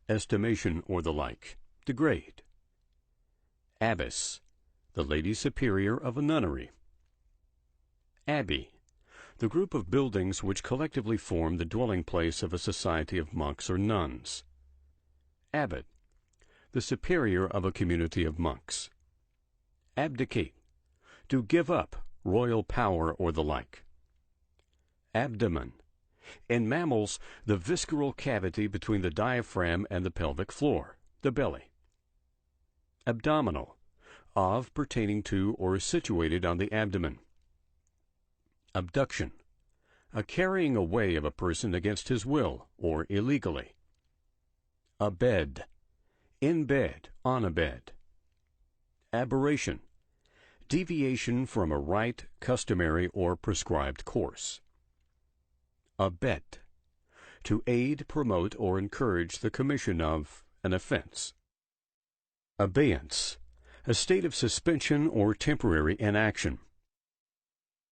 estimation or the like, degrade. Abbess, the lady superior of a nunnery. Abbey, the group of buildings which collectively form the dwelling place of a society of monks or nuns. Abbot, the superior of a community of monks. Abdicate, to give up royal power or the like. Abdomen, in mammals, the visceral cavity between the diaphragm and the pelvic floor, the belly. Abdominal, of pertaining to or situated on the abdomen. Abduction, a carrying away of a person against his will or illegally. Abed, in bed, on a bed. Aberration, deviation from a right, customary, or prescribed course. Abet, to aid, promote, or encourage the commission of an offense. Abeyance, a state of suspension or temporary inaction.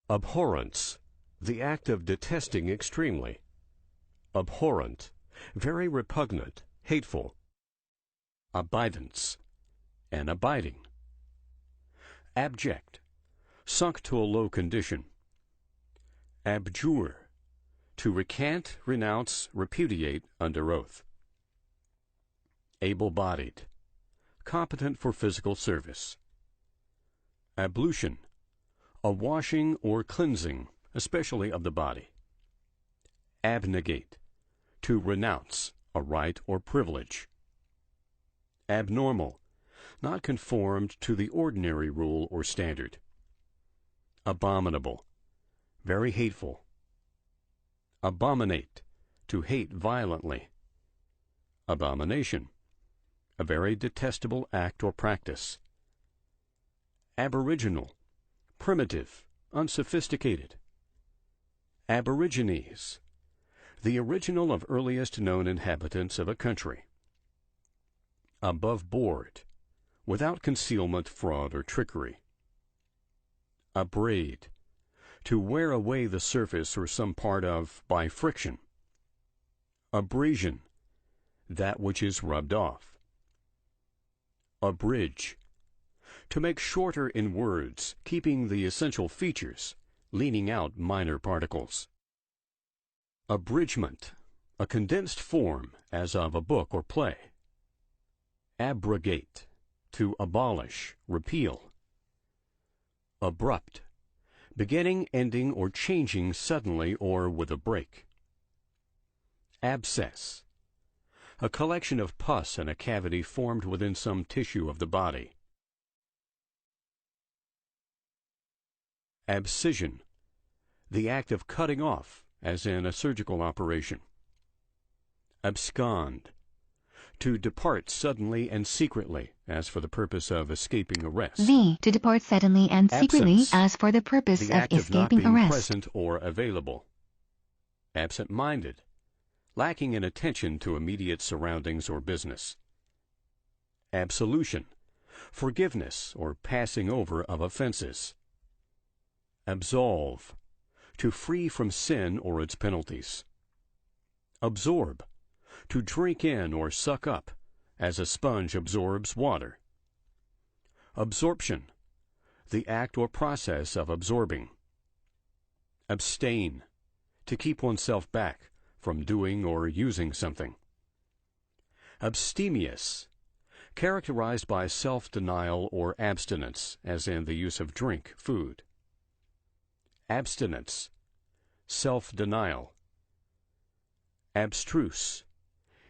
Abhorrence, the act of detesting extremely. Abhorrent, very repugnant, hateful. Abidance, an abiding. Abject, sunk to a low condition. Abjure, to recant, renounce, repudiate under oath. Able-bodied, competent for physical service. Ablution, a washing or cleansing, especially of the body. Abnegate, to renounce, a right or privilege. Abnormal, not conformed to the ordinary rule or standard. Abominable, very hateful. Abominate, to hate violently. Abomination, a very detestable act or practice. Aboriginal, primitive, unsophisticated. Aborigines, the original of earliest known inhabitants of a country. Above board, without concealment, fraud, or trickery. Abrade, to wear away the surface or some part of by friction. Abrasion, that which is rubbed off. Abridge, to make shorter in words, keeping the essential features, leaning out minor particles. Abridgment, a condensed form, as of a book or play. Abrogate, to abolish, repeal. Abrupt, beginning, ending, or changing suddenly or with a break. Abscess, a collection of pus in a cavity formed within some tissue of the body. Abscission, the act of cutting off, as in a surgical operation. Abscond, to depart suddenly and secretly, as for the purpose of escaping arrest. To depart suddenly and secretly, Absence, as for the purpose the of act of not escaping being arrest. present or available. Absent-minded, lacking in attention to immediate surroundings or business. Absolution, forgiveness or passing over of offenses. Absolve, to free from sin or its penalties. Absorb, to drink in or suck up, as a sponge absorbs water. Absorption, the act or process of absorbing. Abstain, to keep oneself back from doing or using something. Abstemious, characterized by self-denial or abstinence, as in the use of drink, food. Abstinence, self-denial. Abstruse,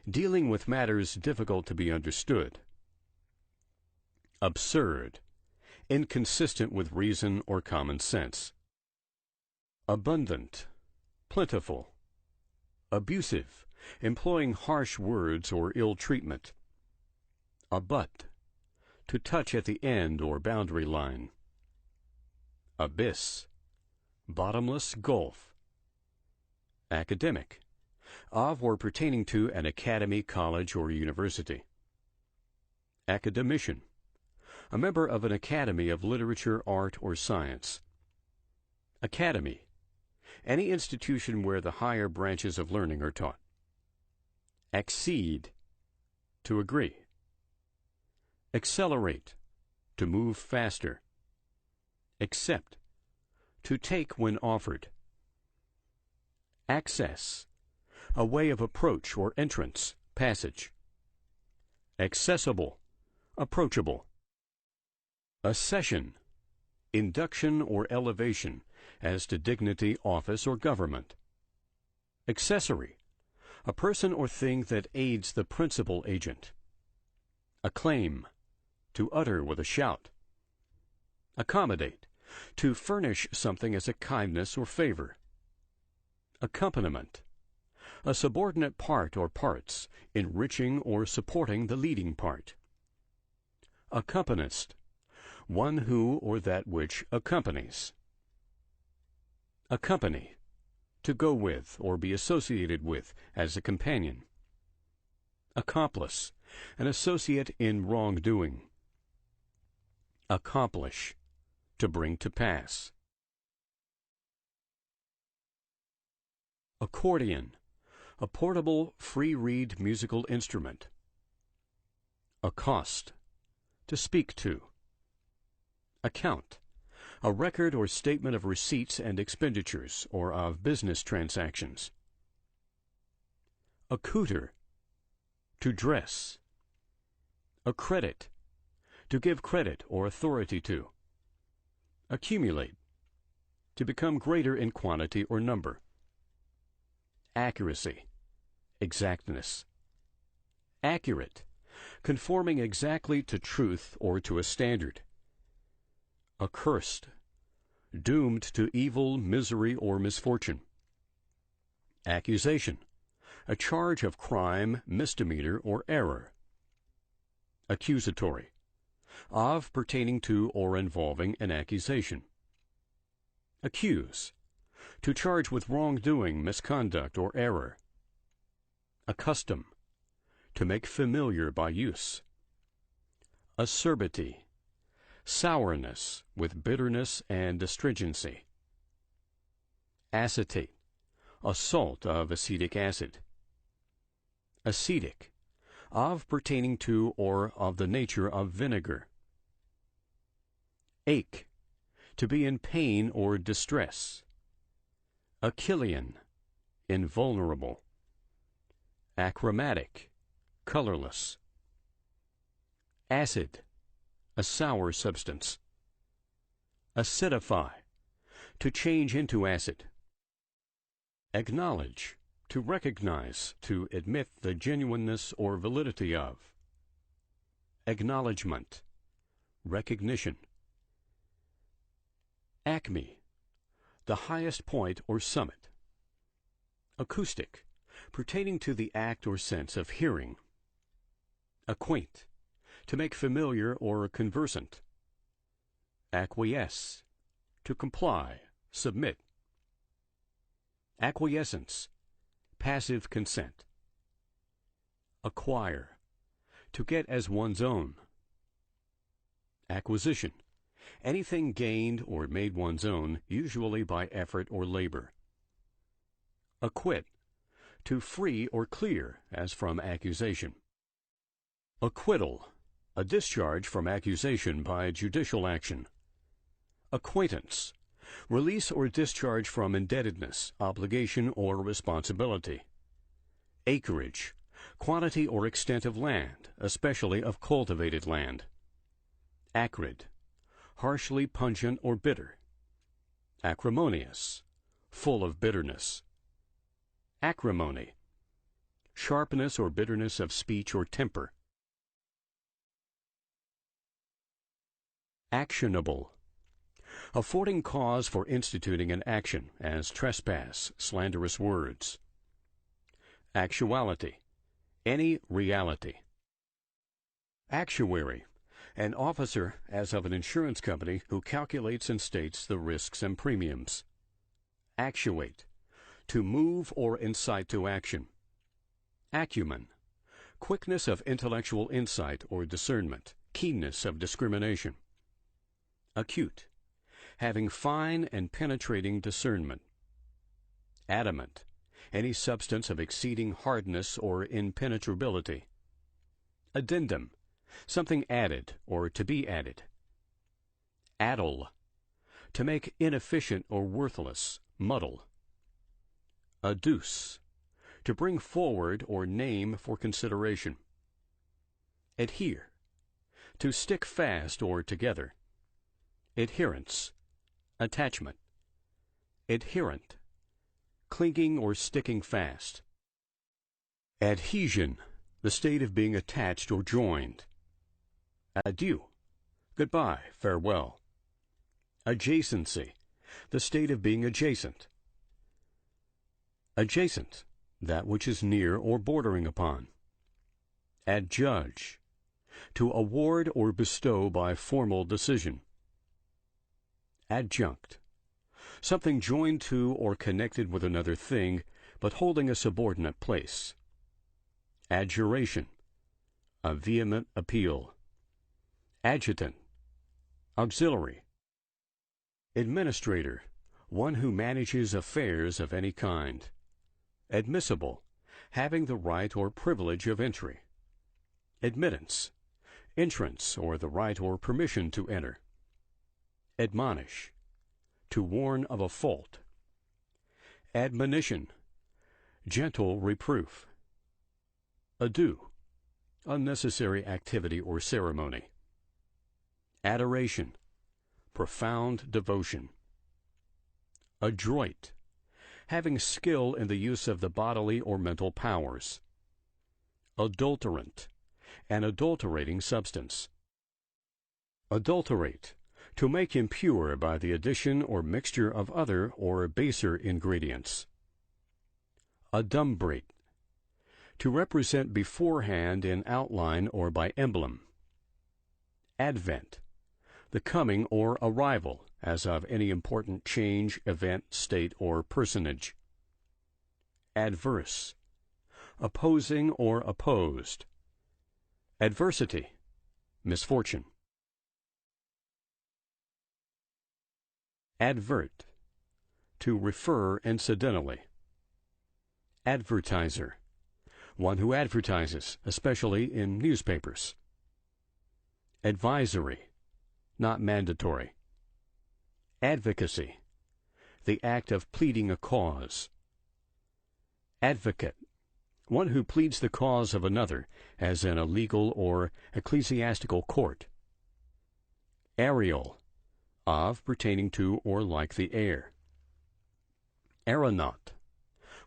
dealing with matters difficult to be understood. Absurd, inconsistent with reason or common sense. Abundant, plentiful. Abusive, employing harsh words or ill treatment. Abut, to touch at the end or boundary line. Abyss, bottomless gulf. Academic, of or pertaining to an academy, college, or university. Academician, a member of an academy of literature, art, or science. Academy, any institution where the higher branches of learning are taught. Accede, to agree. Accelerate, to move faster. Accept, to take when offered. Access, a way of approach or entrance, passage. Accessible, approachable. Accession, induction or elevation as to dignity, office, or government. Accessory, a person or thing that aids the principal agent. Acclaim, to utter with a shout. Accommodate, to furnish something as a kindness or favor. Accompaniment, a subordinate part or parts, enriching or supporting the leading part. Accompanist, one who or that which accompanies. Accompany, to go with or be associated with as a companion. Accomplice, an associate in wrongdoing. Accomplish, to bring to pass. Accordion, a portable free-reed musical instrument. Accost, to speak to. Account, a record or statement of receipts and expenditures or of business transactions. Accouter, to dress. Accredit, to give credit or authority to. Accumulate, to become greater in quantity or number. Accuracy, exactness. Accurate, conforming exactly to truth or to a standard. Accursed, doomed to evil, misery, or misfortune. Accusation, a charge of crime, misdemeanor, or error. Accusatory, of, pertaining to, or involving an accusation. Accuse, to charge with wrongdoing, misconduct, or error. Accustom, to make familiar by use. Acerbity, sourness with bitterness and astringency. Acetate, a salt of acetic acid. Acetic, of, pertaining to, or of the nature of vinegar. Ache, to be in pain or distress. Achillean, invulnerable. Achromatic, colorless. Acid, a sour substance. Acidify, to change into acid. Acknowledge, to recognize, to admit the genuineness or validity of. Acknowledgement, recognition. Acme, the highest point or summit. Acoustic, pertaining to the act or sense of hearing. Acquaint, to make familiar or conversant. Acquiesce, to comply, submit. Acquiescence, passive consent. Acquire, to get as one's own. Acquisition, anything gained or made one's own, usually by effort or labor. Acquit, to free or clear, as from accusation. Acquittal, a discharge from accusation by judicial action. Acquaintance, release or discharge from indebtedness, obligation, or responsibility. Acreage, quantity or extent of land, especially of cultivated land. Acrid, harshly pungent or bitter. Acrimonious, full of bitterness. Acrimony, sharpness or bitterness of speech or temper. Actionable, affording cause for instituting an action, as trespass, slanderous words. Actuality, any reality. Actuary, an officer as of an insurance company who calculates and states the risks and premiums. Actuate, to move or incite to action. Acumen, quickness of intellectual insight or discernment, keenness of discrimination. Acute, having fine and penetrating discernment. Adamant, any substance of exceeding hardness or impenetrability. Addendum, something added or to be added. Addle, to make inefficient or worthless, muddle. Adduce, to bring forward or name for consideration. Adhere, to stick fast or together. Adherence, attachment. Adherent, clinging or sticking fast. Adhesion, the state of being attached or joined. Adieu, goodbye, farewell. Adjacency, the state of being adjacent. Adjacent, that which is near or bordering upon. Adjudge, to award or bestow by formal decision. Adjunct, something joined to or connected with another thing, but holding a subordinate place. Adjuration, a vehement appeal. Adjutant, auxiliary. Administrator, one who manages affairs of any kind. Admissible, having the right or privilege of entry. Admittance, entrance or the right or permission to enter. Admonish, to warn of a fault. Admonition, gentle reproof. Ado, unnecessary activity or ceremony. Adoration, profound devotion. Adroit, having skill in the use of the bodily or mental powers. Adulterant, an adulterating substance. Adulterate, to make impure by the addition or mixture of other or baser ingredients. Adumbrate, to represent beforehand in outline or by emblem. Advent, the coming or arrival, as of any important change, event, state, or personage. Adverse, opposing or opposed. Adversity, misfortune. Advert, to refer incidentally. Advertiser, one who advertises, especially in newspapers. Advisory, not mandatory. Advocacy, the act of pleading a cause. Advocate, one who pleads the cause of another, as in a legal or ecclesiastical court. Aerial, of, pertaining to, or like the air. Aeronaut,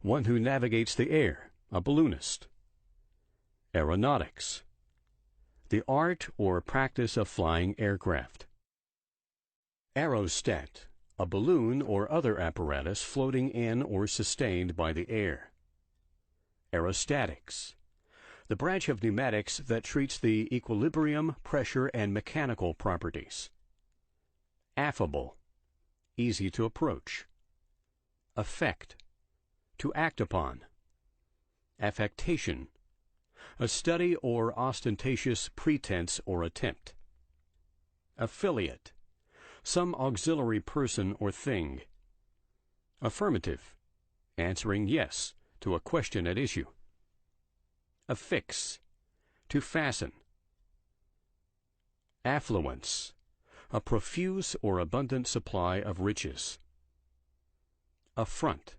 one who navigates the air, a balloonist. Aeronautics, the art or practice of flying aircraft. Aerostat, a balloon or other apparatus floating in or sustained by the air. Aerostatics, the branch of pneumatics that treats the equilibrium, pressure, and mechanical properties. Affable, easy to approach. Affect, to act upon. Affectation, a study or ostentatious pretense or attempt. Affiliate, some auxiliary person or thing. Affirmative, answering yes to a question at issue. Affix, to fasten. Affluence, a profuse or abundant supply of riches. Affront,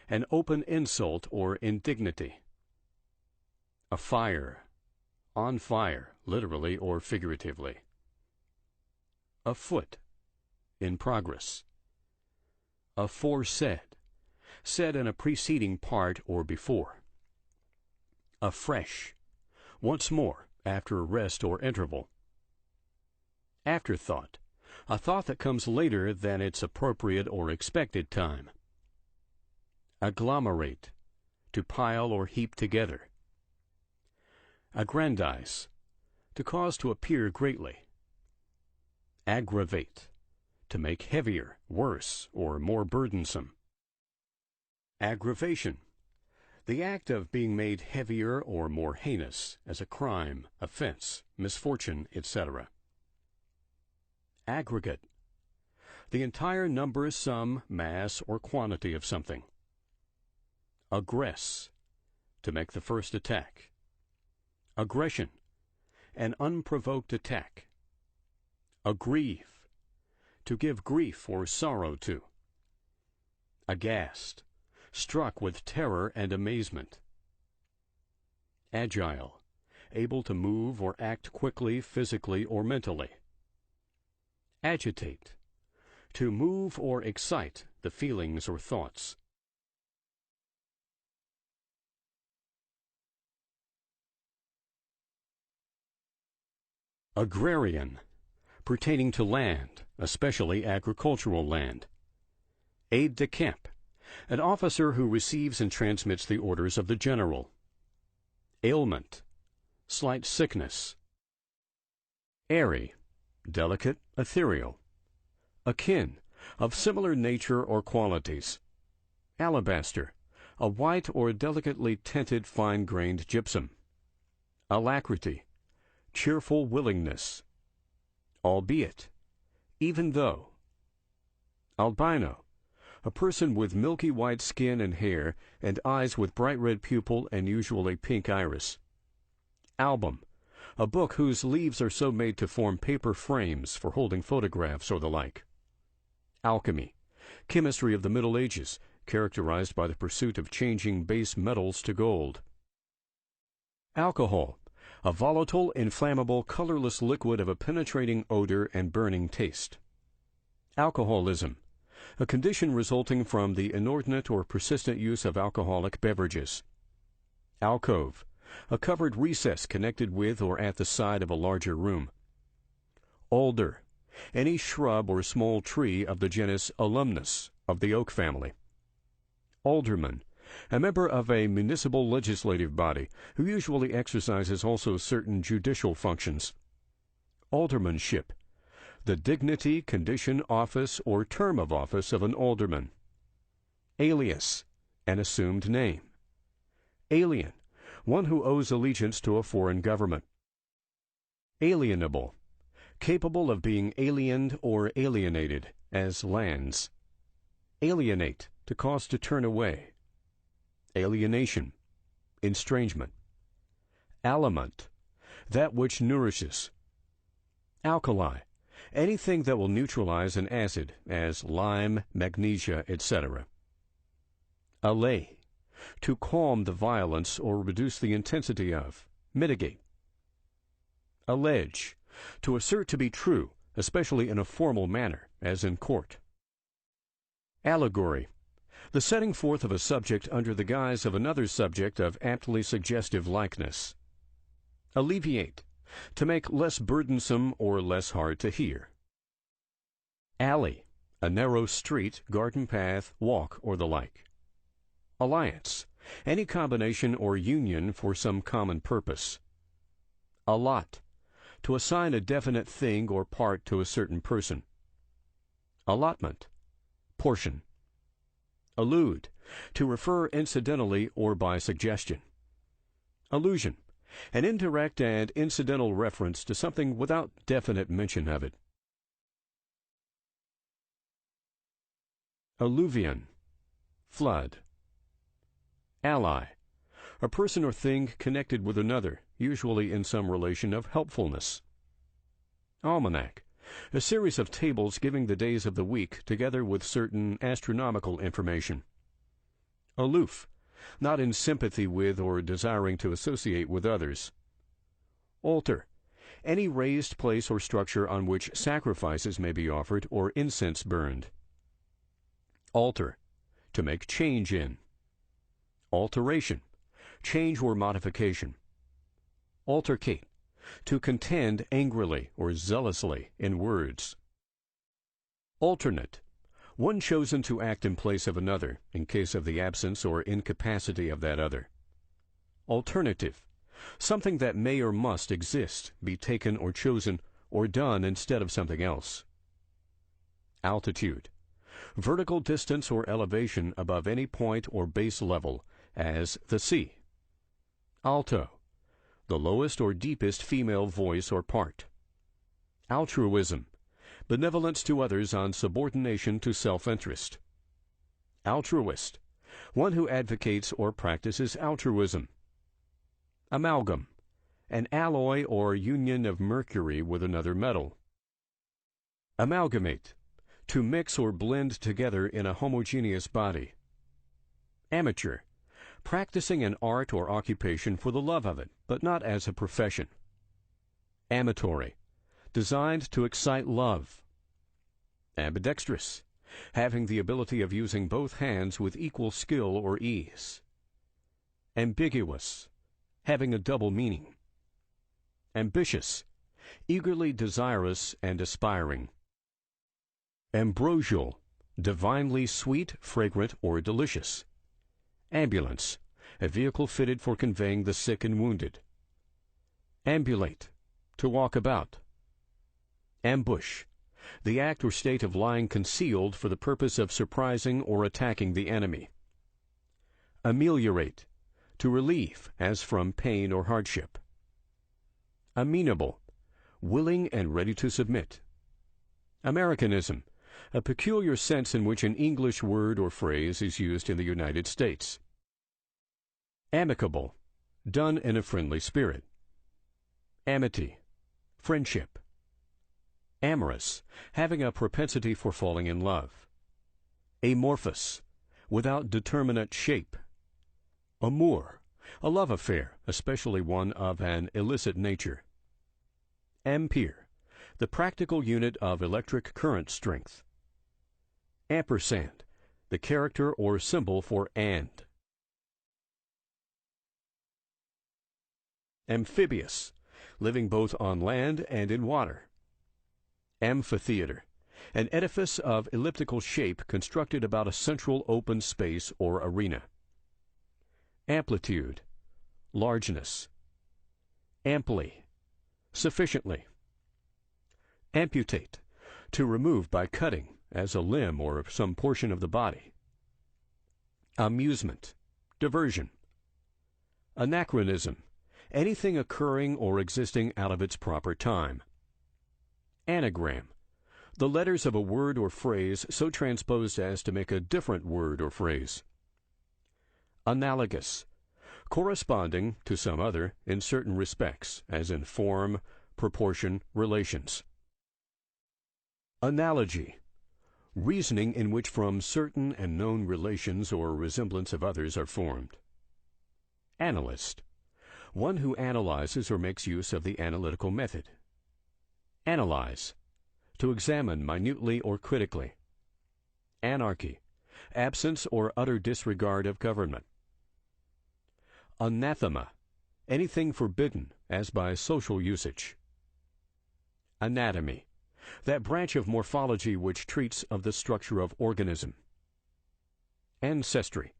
an open insult or indignity. Afire, on fire, literally or figuratively. Afoot, in progress. Aforesaid, said in a preceding part or before. Afresh, once more, after a rest or interval. Afterthought, a thought that comes later than its appropriate or expected time. Agglomerate, to pile or heap together. Aggrandize, to cause to appear greatly. Aggravate, to make heavier, worse, or more burdensome. Aggravation, the act of being made heavier or more heinous, as a crime, offense, misfortune, etc. Aggregate, the entire number, sum, mass, or quantity of something. Aggress, to make the first attack. Aggression, an unprovoked attack. Aggrieve, to give grief or sorrow to. Aghast, struck with terror and amazement. Agile, able to move or act quickly physically or mentally. Agitate, to move or excite the feelings or thoughts. Agrarian, pertaining to land, especially agricultural land. Aide-de-camp, an officer who receives and transmits the orders of the general. Ailment, slight sickness. Airy, delicate, ethereal. Akin, of similar nature or qualities. Alabaster, a white or delicately tinted fine-grained gypsum. Alacrity, cheerful willingness. Albeit, even though. Albino, a person with milky white skin and hair and eyes with bright red pupil and usually pink iris. Album, a book whose leaves are so made to form paper frames for holding photographs or the like. Alchemy, chemistry of the Middle Ages, characterized by the pursuit of changing base metals to gold. Alcohol, a volatile, inflammable, colorless liquid of a penetrating odor and burning taste. Alcoholism, a condition resulting from the inordinate or persistent use of alcoholic beverages. Alcove, a covered recess connected with or at the side of a larger room. Alder, any shrub or small tree of the genus Alumnus of the oak family. Alderman, a member of a municipal legislative body who usually exercises also certain judicial functions. Aldermanship, the dignity, condition, office, or term of office of an alderman. Alias, an assumed name. Alien, one who owes allegiance to a foreign government. Alienable, capable of being aliened or alienated, as lands. Alienate, to cause to turn away. Alienation, estrangement. Aliment, that which nourishes. Alkali, anything that will neutralize an acid, as lime, magnesia, etc. Allay, to calm the violence or reduce the intensity of, mitigate. Allege, to assert to be true, especially in a formal manner, as in court. Allegory, the setting forth of a subject under the guise of another subject of aptly suggestive likeness. Alleviate, to make less burdensome or less hard to hear. Alley, a narrow street, garden path, walk, or the like. Alliance, any combination or union for some common purpose. Allot, to assign a definite thing or part to a certain person. Allotment, portion. Allude, to refer incidentally or by suggestion. Allusion, an indirect and incidental reference to something without definite mention of it. Alluvion, flood. Ally, a person or thing connected with another, usually in some relation of helpfulness. Almanac, a series of tables giving the days of the week together with certain astronomical information. Aloof, not in sympathy with or desiring to associate with others. Altar, any raised place or structure on which sacrifices may be offered or incense burned. Alter, to make change in. Alteration, change or modification. Altercate, to contend angrily or zealously in words. Alternate, one chosen to act in place of another in case of the absence or incapacity of that other. Alternative, something that may or must exist, be taken or chosen, or done instead of something else. Altitude, vertical distance or elevation above any point or base level, as the sea. Alto, the lowest or deepest female voice or part. Altruism, benevolence to others on subordination to self-interest. Altruist, one who advocates or practices altruism. Amalgam, an alloy or union of mercury with another metal. Amalgamate, to mix or blend together in a homogeneous body. Amateur, practicing an art or occupation for the love of it, but not as a profession. Amatory, designed to excite love. Ambidextrous, having the ability of using both hands with equal skill or ease. Ambiguous, having a double meaning. Ambitious, eagerly desirous and aspiring. Ambrosial, divinely sweet, fragrant, or delicious. Ambulance, a vehicle fitted for conveying the sick and wounded. Ambulate, to walk about. Ambush, the act or state of lying concealed for the purpose of surprising or attacking the enemy. Ameliorate, to relieve, as from pain or hardship. Amenable, willing and ready to submit. Americanism, a peculiar sense in which an English word or phrase is used in the United States. Amicable, done in a friendly spirit. Amity, friendship. Amorous, having a propensity for falling in love. Amorphous, without determinate shape. Amour, a love affair, especially one of an illicit nature. Ampere, the practical unit of electric current strength. Ampersand, the character or symbol for and. Amphibious, living both on land and in water. Amphitheater, an edifice of elliptical shape constructed about a central open space or arena. Amplitude, largeness. Amply, sufficiently. Amputate, to remove by cutting, as a limb or some portion of the body. Amusement, diversion. Anachronism, anything occurring or existing out of its proper time. Anagram, the letters of a word or phrase so transposed as to make a different word or phrase. Analogous, corresponding to some other in certain respects, as in form, proportion, relations. Analogy, reasoning in which from certain and known relations or resemblance of others are formed. Analyst, one who analyzes or makes use of the analytical method. Analyze, to examine minutely or critically. Anarchy, absence or utter disregard of government. Anathema, anything forbidden, as by social usage. Anatomy, that branch of morphology which treats of the structure of organism. Ancestry,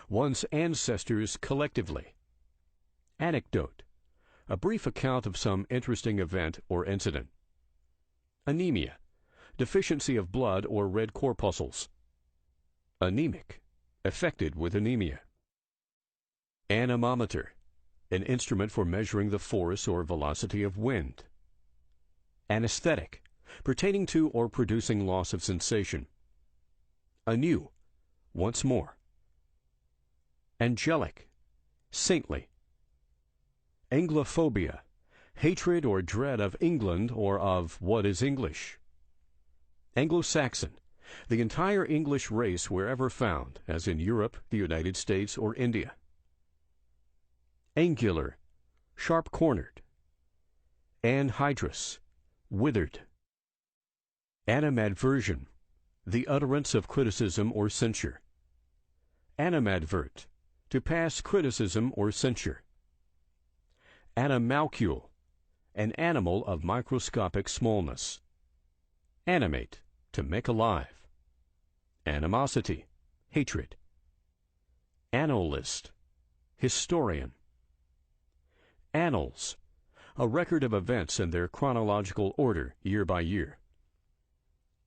one's ancestors collectively. Anecdote, a brief account of some interesting event or incident. Anemia, deficiency of blood or red corpuscles. Anemic, affected with anemia. Anemometer, an instrument for measuring the force or velocity of wind. Anesthetic, pertaining to or producing loss of sensation. Anew, once more. Angelic, saintly. Anglophobia, hatred or dread of England or of what is English. Anglo-Saxon, the entire English race wherever found, as in Europe, the United States, or India. Angular, sharp-cornered. Anhydrous, withered. Animadversion, the utterance of criticism or censure. Animadvert, to pass criticism or censure. Animalcule, an animal of microscopic smallness. Animate, to make alive. Animosity, hatred. Annalist, historian. Annals, a record of events in their chronological order, year by year.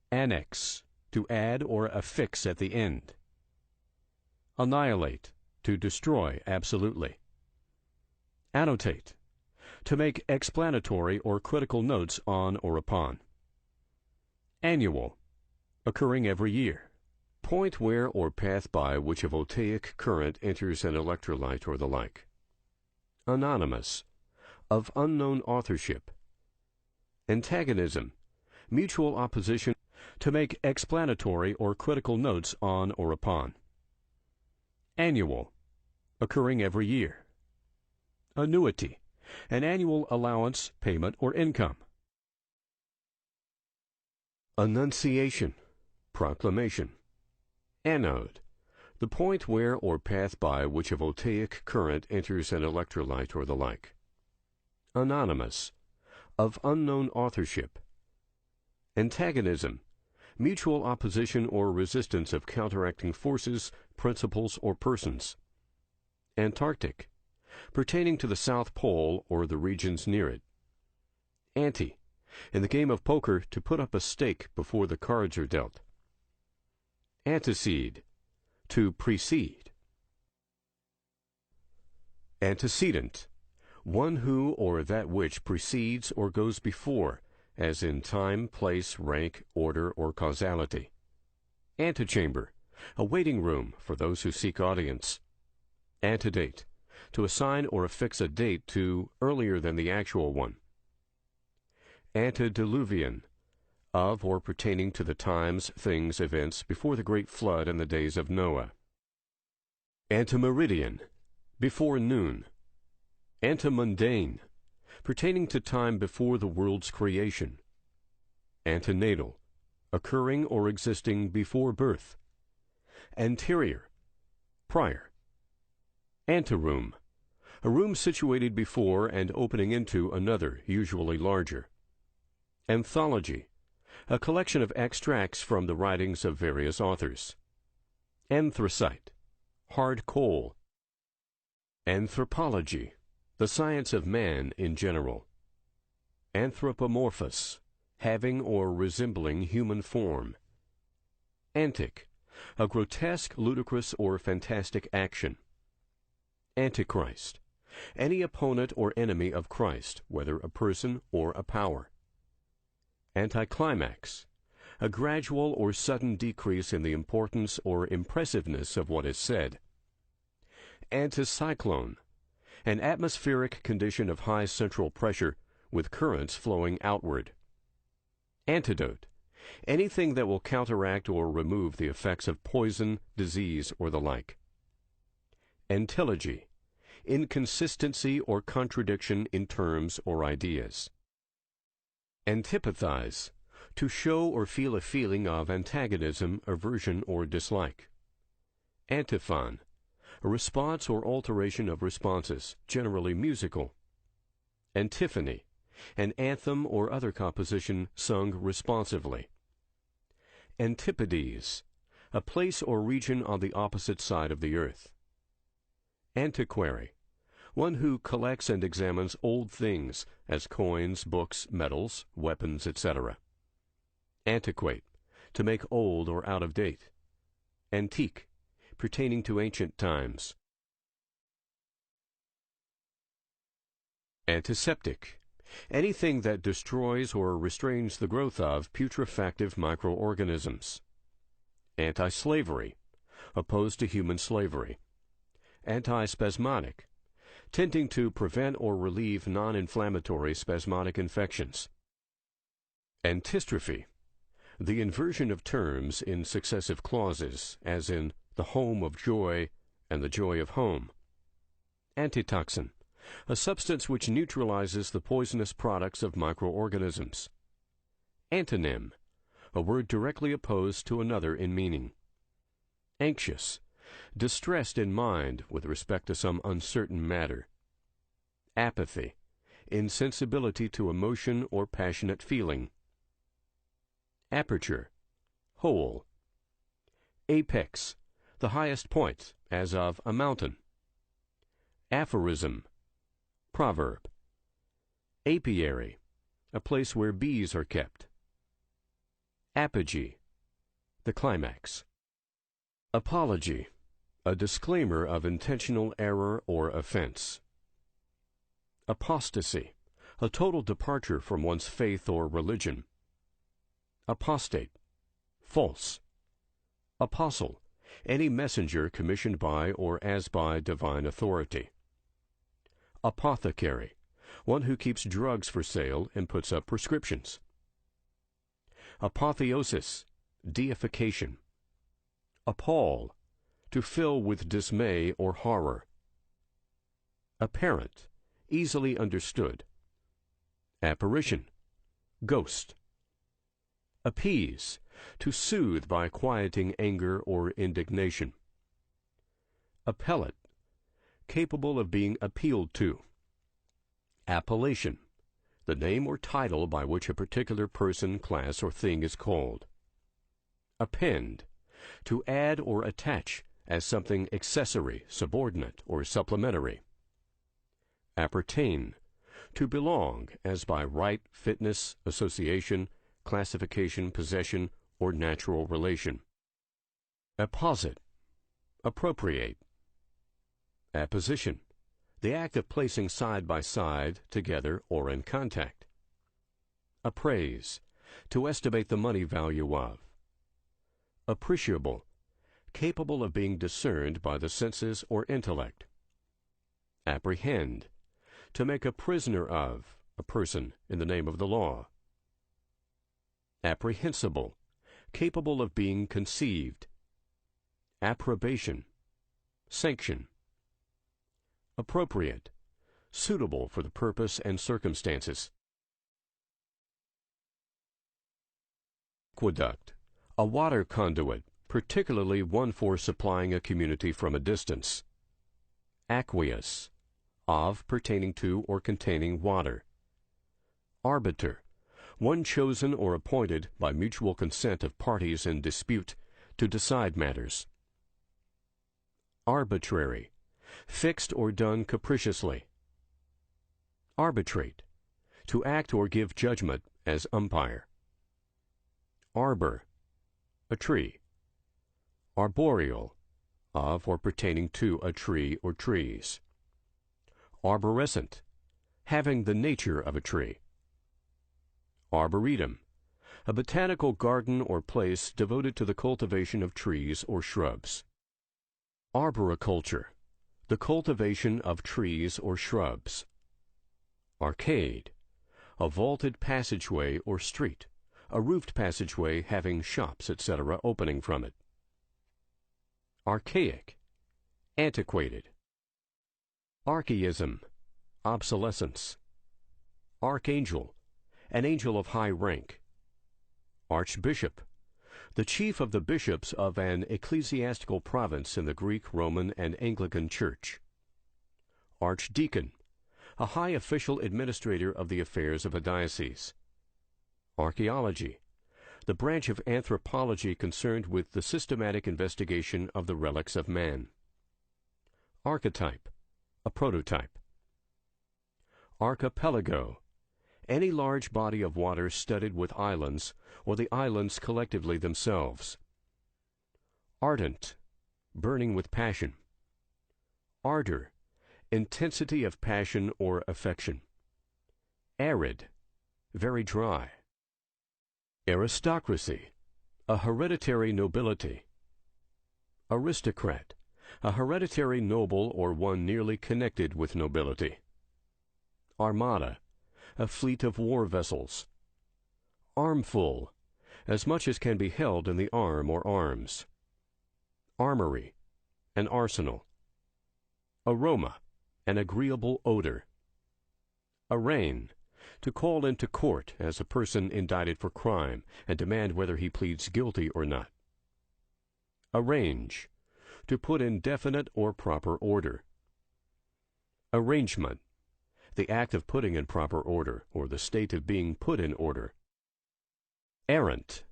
Annex, to add or affix at the end. Annihilate, to destroy absolutely. Annotate, to make explanatory or critical notes on or upon. Annual, occurring every year. Point where or path by which a voltaic current enters an electrolyte or the like. Anonymous, of unknown authorship. Antagonism, mutual opposition, to make explanatory or critical notes on or upon. Annual, occurring every year. Annuity, an annual allowance, payment, or income. Annunciation, proclamation. Anode, the point where or path by which a voltaic current enters an electrolyte or the like. Anonymous, of unknown authorship. Antagonism, mutual opposition or resistance of counteracting forces, principles, or persons. Antarctic, pertaining to the South Pole or the regions near it. Ante, in the game of poker, to put up a stake before the cards are dealt. Antecede, to precede. Antecedent, one who or that which precedes or goes before, as in time, place, rank, order, or causality. Antechamber, a waiting room for those who seek audience. Antedate, to assign or affix a date to earlier than the actual one. Antediluvian, of or pertaining to the times, things, events before the great flood and the days of Noah. Antemeridian, before noon. Antemundane, pertaining to time before the world's creation. Antenatal, occurring or existing before birth. Anterior, prior. Anteroom, a room situated before and opening into another, usually larger. Anthology, a collection of extracts from the writings of various authors. Anthracite, hard coal. Anthropology, the science of man in general. Anthropomorphous, having or resembling human form. Antic, a grotesque, ludicrous, or fantastic action. Antichrist, any opponent or enemy of Christ, whether a person or a power. Anticlimax, a gradual or sudden decrease in the importance or impressiveness of what is said. Anticyclone, an atmospheric condition of high central pressure with currents flowing outward. Antidote, anything that will counteract or remove the effects of poison, disease, or the like. Antilogy, inconsistency or contradiction in terms or ideas. Antipathize, to show or feel a feeling of antagonism, aversion, or dislike. Antiphon, a response or alteration of responses, generally musical. Antiphony, an anthem or other composition sung responsively. Antipodes, a place or region on the opposite side of the earth. Antiquary, one who collects and examines old things, as coins, books, medals, weapons, etc. Antiquate, to make old or out of date. Antique, pertaining to ancient times. Antiseptic, anything that destroys or restrains the growth of putrefactive microorganisms. Anti-slavery, opposed to human slavery. Antispasmodic, tending to prevent or relieve non-inflammatory spasmodic infections. Antistrophe, the inversion of terms in successive clauses, as in the home of joy and the joy of home. Antitoxin, a substance which neutralizes the poisonous products of microorganisms. Antonym, a word directly opposed to another in meaning. Anxious, distressed in mind with respect to some uncertain matter. Apathy, insensibility to emotion or passionate feeling. Aperture, hole. Apex, the highest point, as of a mountain. Aphorism, proverb. Apiary, a place where bees are kept. Apogee, the climax. Apology, a disclaimer of intentional error or offense. Apostasy, a total departure from one's faith or religion. Apostate, false. Apostle, any messenger commissioned by or as by divine authority. Apothecary, one who keeps drugs for sale and puts up prescriptions. Apotheosis, deification. Appall, to fill with dismay or horror. Apparent, easily understood. Apparition, ghost. Appease, to soothe by quieting anger or indignation. Appellate, capable of being appealed to. Appellation, the name or title by which a particular person, class, or thing is called. Append, to add or attach as something accessory, subordinate, or supplementary. Appertain, to belong as by right, fitness, association, classification, possession, or natural relation. Apposit, appropriate. Apposition, the act of placing side by side, together, or in contact. Appraise, to estimate the money value of. Appreciable, capable of being discerned by the senses or intellect. Apprehend, to make a prisoner of a person in the name of the law. Apprehensible, capable of being conceived. Approbation, sanction. Appropriate, suitable for the purpose and circumstances. Aqueduct, a water conduit, particularly one for supplying a community from a distance. Aqueous, of, pertaining to, or containing water. Arbiter, one chosen or appointed by mutual consent of parties in dispute to decide matters. Arbitrary, fixed or done capriciously. Arbitrate, to act or give judgment as umpire. Arbor, a tree. Arboreal, of or pertaining to a tree or trees. Arborescent, having the nature of a tree. Arboretum, a botanical garden or place devoted to the cultivation of trees or shrubs. Arboriculture, the cultivation of trees or shrubs. Arcade, a vaulted passageway or street, a roofed passageway having shops, etc., opening from it. Archaic, antiquated. Archaism, obsolescence. Archangel, an angel of high rank. Archbishop, the chief of the bishops of an ecclesiastical province in the Greek, Roman, and Anglican Church. Archdeacon, a high official administrator of the affairs of a diocese. Archaeology, the branch of anthropology concerned with the systematic investigation of the relics of man. Archetype, a prototype. Archipelago, any large body of water studded with islands, or the islands collectively themselves. Ardent, burning with passion. Ardor, intensity of passion or affection. Arid, very dry. Aristocracy, a hereditary nobility. Aristocrat, a hereditary noble or one nearly connected with nobility. Armada, a fleet of war vessels. Armful, as much as can be held in the arm or arms. Armory, an arsenal. Aroma, an agreeable odor. Arraign, to call into court as a person indicted for crime and demand whether he pleads guilty or not. Arrange, to put in definite or proper order. Arrangement, the act of putting in proper order, or the state of being put in order. Errant,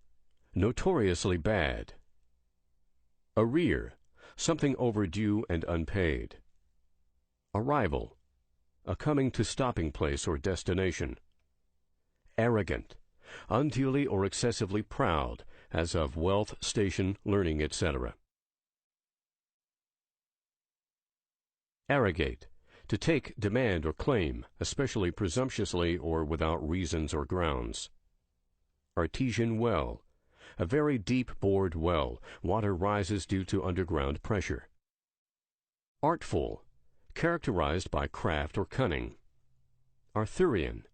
notoriously bad. Arrear, something overdue and unpaid. Arrival, a coming to stopping place or destination. Arrogant, unduly or excessively proud, as of wealth, station, learning, etc. Arrogate, to take, demand, or claim, especially presumptuously or without reasons or grounds. Artesian well, a very deep-bored well. Water rises due to underground pressure. Artful, characterized by craft or cunning. Arthurian,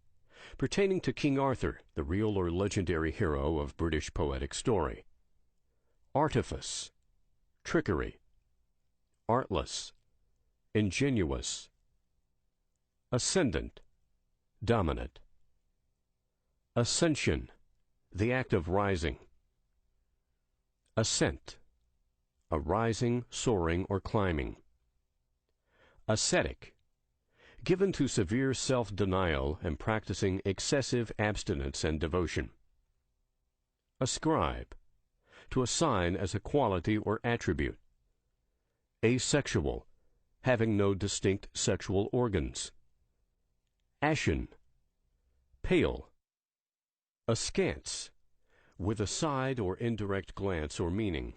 pertaining to King Arthur, the real or legendary hero of British poetic story. Artifice, trickery. Artless, ingenuous. Ascendant, dominant. Ascension, the act of rising. Ascent, a rising, soaring, or climbing. Ascetic, given to severe self-denial and practicing excessive abstinence and devotion. Ascribe, to assign as a quality or attribute. Asexual, having no distinct sexual organs. Ashen, pale. Askance, with a side or indirect glance or meaning.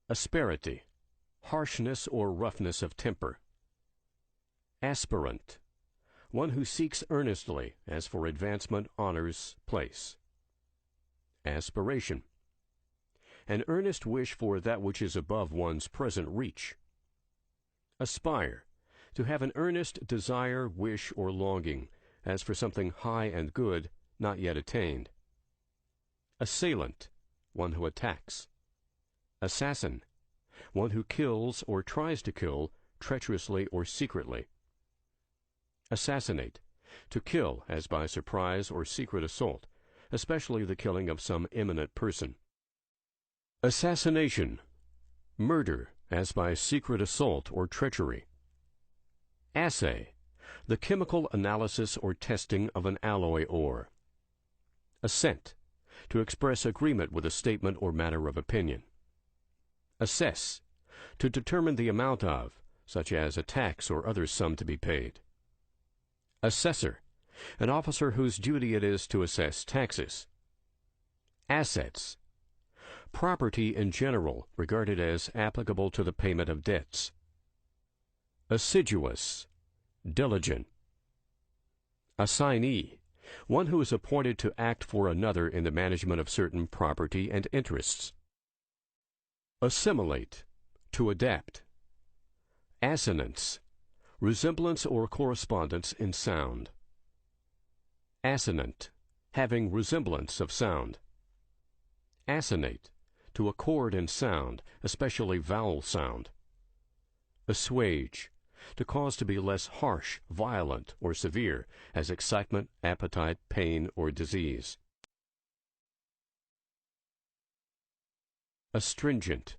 Asperity, harshness or roughness of temper. Aspirant, one who seeks earnestly, as for advancement, honors, place. Aspiration, an earnest wish for that which is above one's present reach. Aspire, to have an earnest desire, wish, or longing, as for something high and good, not yet attained. Assailant, one who attacks. Assassin, one who kills or tries to kill, treacherously or secretly. Assassinate, to kill as by surprise or secret assault, especially the killing of some eminent person. Assassination, murder as by secret assault or treachery. Assay, the chemical analysis or testing of an alloy ore. Assent, to express agreement with a statement or matter of opinion. Assess, to determine the amount of, such as a tax or other sum to be paid. Assessor, an officer whose duty it is to assess taxes. Assets, property in general regarded as applicable to the payment of debts. Assiduous, diligent. Assignee, one who is appointed to act for another in the management of certain property and interests. Assimilate, to adapt. Assonance, resemblance or correspondence in sound. Assonant, having resemblance of sound. Assonate, to accord in sound, especially vowel sound. Assuage, to cause to be less harsh, violent, or severe, as excitement, appetite, pain, or disease. Astringent,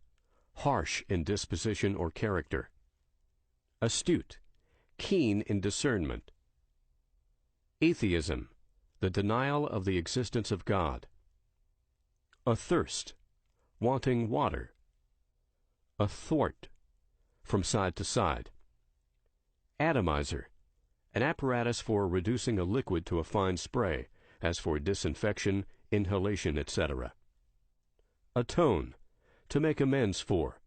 harsh in disposition or character. Astute, keen in discernment. Atheism, the denial of the existence of God. Athirst, wanting water. Athwart, from side to side. Atomizer, an apparatus for reducing a liquid to a fine spray, as for disinfection, inhalation, etc. Atone, to make amends for.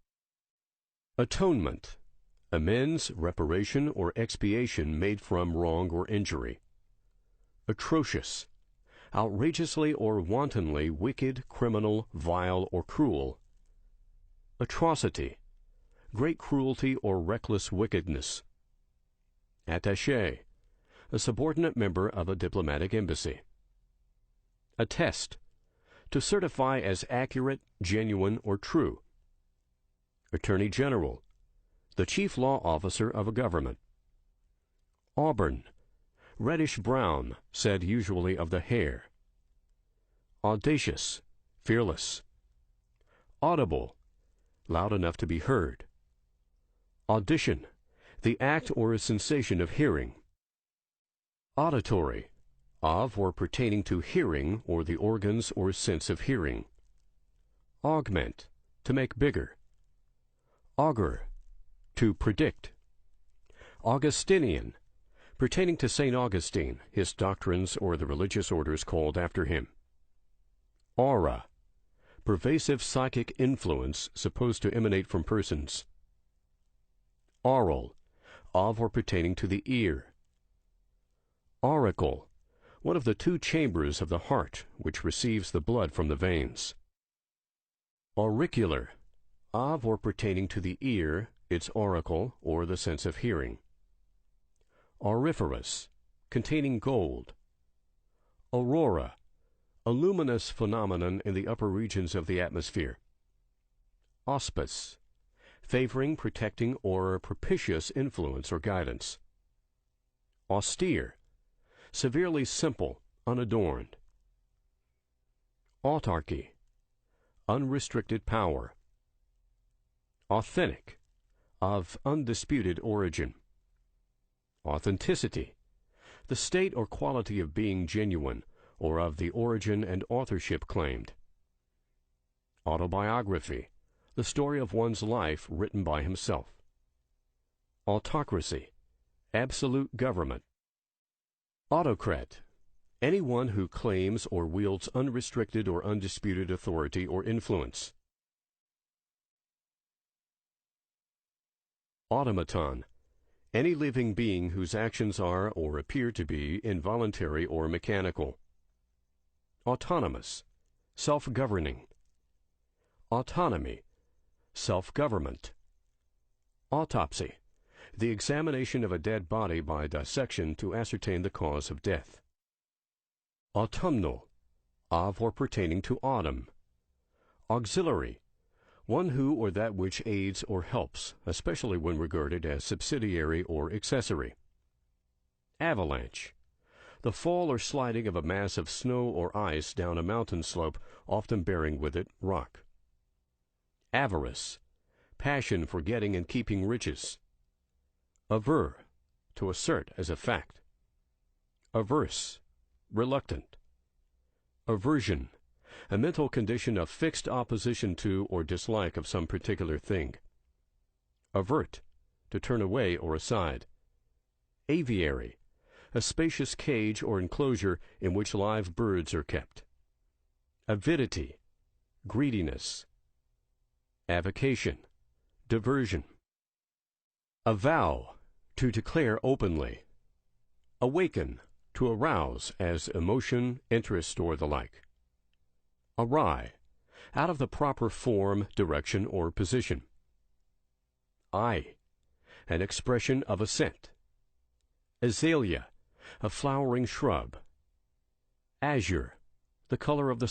Atonement, amends, reparation, or expiation made from wrong or injury. Atrocious, outrageously or wantonly wicked, criminal, vile, or cruel. Atrocity, great cruelty or reckless wickedness. Attaché, a subordinate member of a diplomatic embassy. Attest, to certify as accurate, genuine, or true. Attorney General, the chief law officer of a government. Auburn, reddish-brown, said usually of the hair. Audacious, fearless. Audible, loud enough to be heard. Audition, the act or a sensation of hearing. Auditory, of or pertaining to hearing or the organs or sense of hearing. Augment, to make bigger. Augur, to predict. Augustinian, pertaining to St. Augustine, his doctrines or the religious orders called after him. Aura, pervasive psychic influence supposed to emanate from persons. Aural, of or pertaining to the ear. Auricle, one of the two chambers of the heart which receives the blood from the veins. Auricular, of or pertaining to the ear, its auricle, or the sense of hearing. Auriferous, containing gold. Aurora, a luminous phenomenon in the upper regions of the atmosphere. Auspice, favoring, protecting, or propitious influence or guidance. Austere, severely simple, unadorned. Autarky, unrestricted power. Authentic, of undisputed origin. Authenticity, the state or quality of being genuine, or of the origin and authorship claimed. Autobiography, the story of one's life written by himself. Autocracy, absolute government. Autocrat, anyone who claims or wields unrestricted or undisputed authority or influence. Automaton, any living being whose actions are or appear to be involuntary or mechanical. Autonomous, self-governing. Autonomy, self-government. Autopsy, the examination of a dead body by dissection to ascertain the cause of death. Autumnal, of or pertaining to autumn. Auxiliary, one who or that which aids or helps, especially when regarded as subsidiary or accessory. Avalanche, the fall or sliding of a mass of snow or ice down a mountain slope, often bearing with it rock. Avarice, passion for getting and keeping riches. Aver, to assert as a fact. Averse, reluctant. Aversion, a mental condition of fixed opposition to or dislike of some particular thing. Avert, to turn away or aside. Aviary, a spacious cage or enclosure in which live birds are kept. Avidity, greediness. Avocation, diversion. Avow, to declare openly. Awaken, to arouse as emotion, interest, or the like. Awry, out of the proper form, direction, or position. Eye, an expression of assent. Azalea, a flowering shrub. Azure, the color of the